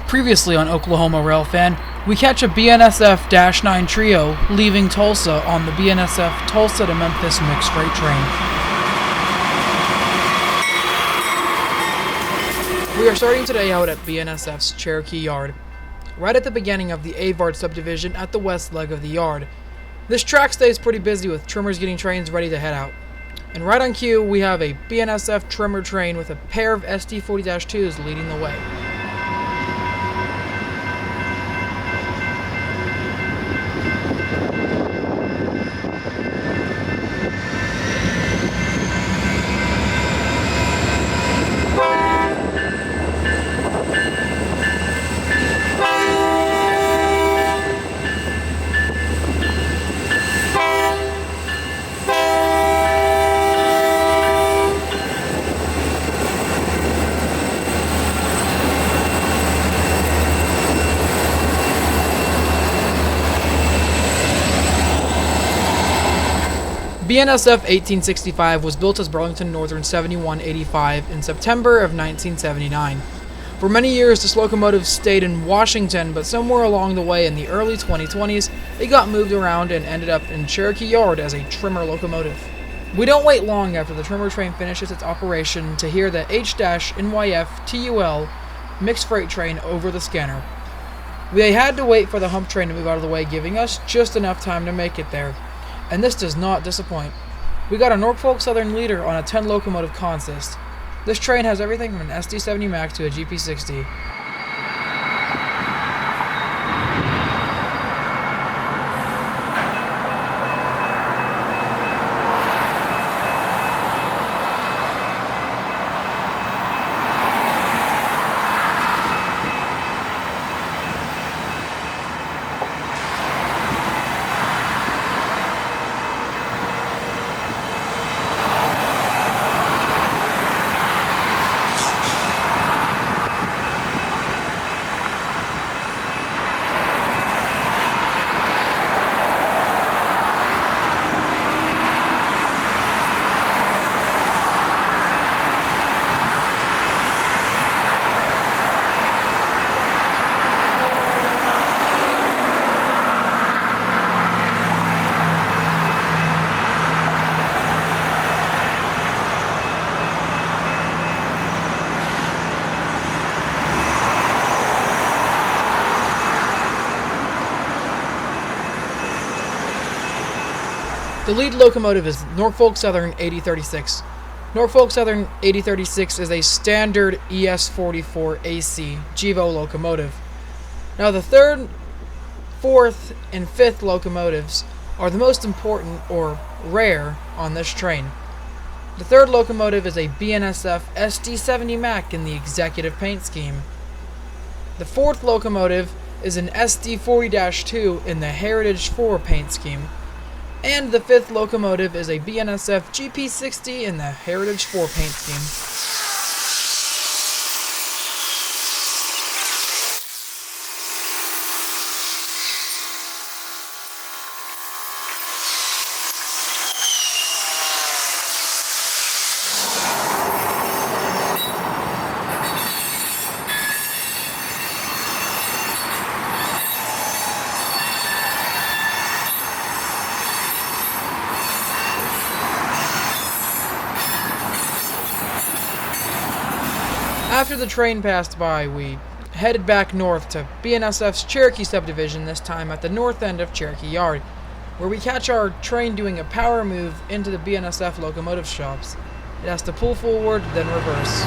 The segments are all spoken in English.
Previously on Oklahoma Railfan, we catch a BNSF-9 trio leaving Tulsa on the BNSF Tulsa to Memphis mixed freight train. We are starting today out at BNSF's Cherokee Yard, right at the beginning of the Avard subdivision at the west leg of the yard. This track stays pretty busy with trimmers getting trains ready to head out. And right on cue, we have a BNSF trimmer train with a pair of SD40-2s leading the way. BNSF 1865 was built as Burlington Northern 7185 in September of 1979. For many years, this locomotive stayed in Washington, but somewhere along the way in the early 2020s, it got moved around and ended up in Cherokee Yard as a trimmer locomotive. We don't wait long after the trimmer train finishes its operation to hear the H-NYF-TUL mixed freight train over the scanner. They had to wait for the hump train to move out of the way, giving us just enough time to make it there. And this does not disappoint. We got a Norfolk Southern leader on a 10 locomotive consist. This train has everything from an SD70 Mac to a GP60. The lead locomotive is Norfolk Southern 8036. Norfolk Southern 8036 is a standard ES44 AC GEVO locomotive. Now the third, fourth, and fifth locomotives are the most important or rare on this train. The third locomotive is a BNSF SD70 Mac in the executive paint scheme. The fourth locomotive is an SD40-2 in the Heritage 4 paint scheme. And the fifth locomotive is a BNSF GP60 in the Heritage 4 paint scheme. After the train passed by, we headed back north to BNSF's Cherokee subdivision, this time at the north end of Cherokee Yard, where we catch our train doing a power move into the BNSF locomotive shops. It has to pull forward, then reverse.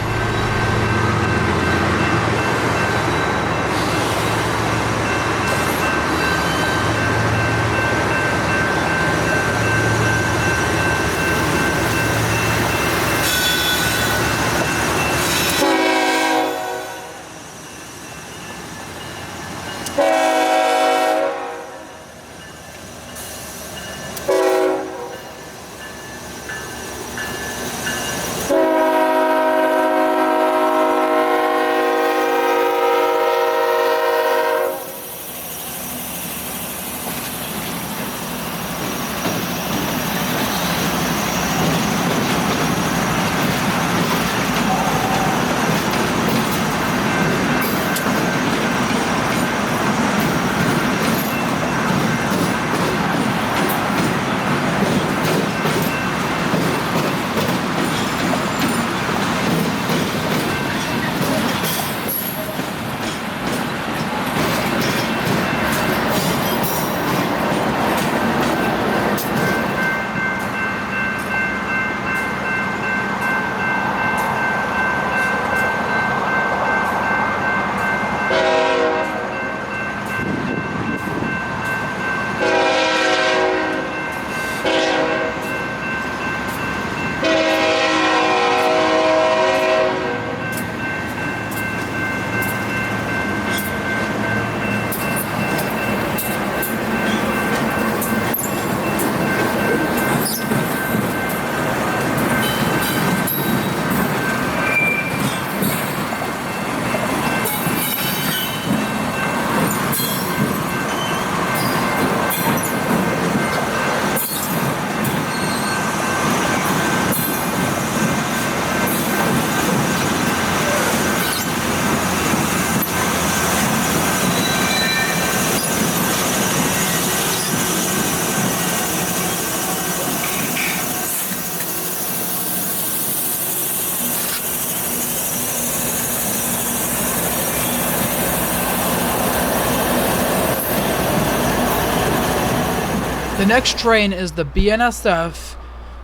next train is the BNSF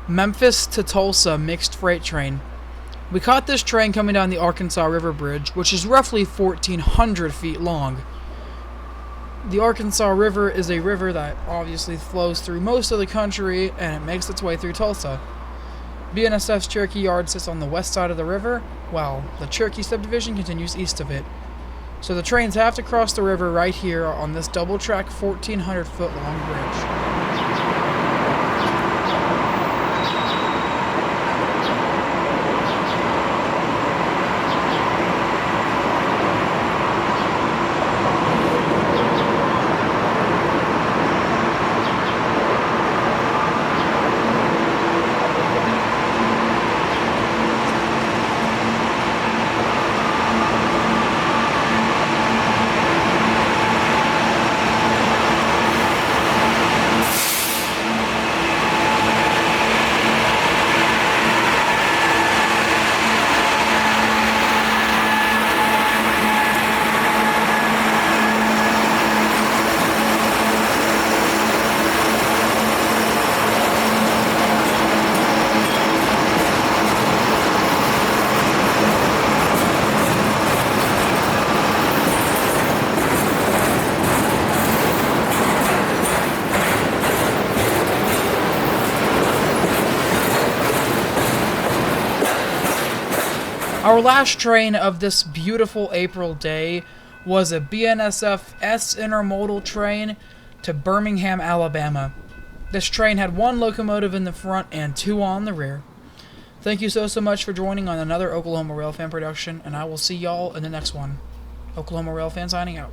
Memphis to Tulsa mixed freight train. We caught this train coming down the Arkansas River Bridge, which is roughly 1,400 feet long. The Arkansas River is a river that obviously flows through most of the country, and it makes its way through Tulsa. BNSF's Cherokee Yard sits on the west side of the river, while the Cherokee subdivision continues east of it. So the trains have to cross the river right here on this double-track 1,400-foot long bridge. Our last train of this beautiful April day was a BNSF S intermodal train to Birmingham, Alabama. This train had 1 locomotive in the front and 2 on the rear. Thank you so much for joining on another Oklahoma Railfan production, and I will see y'all in the next one. Oklahoma Railfan signing out.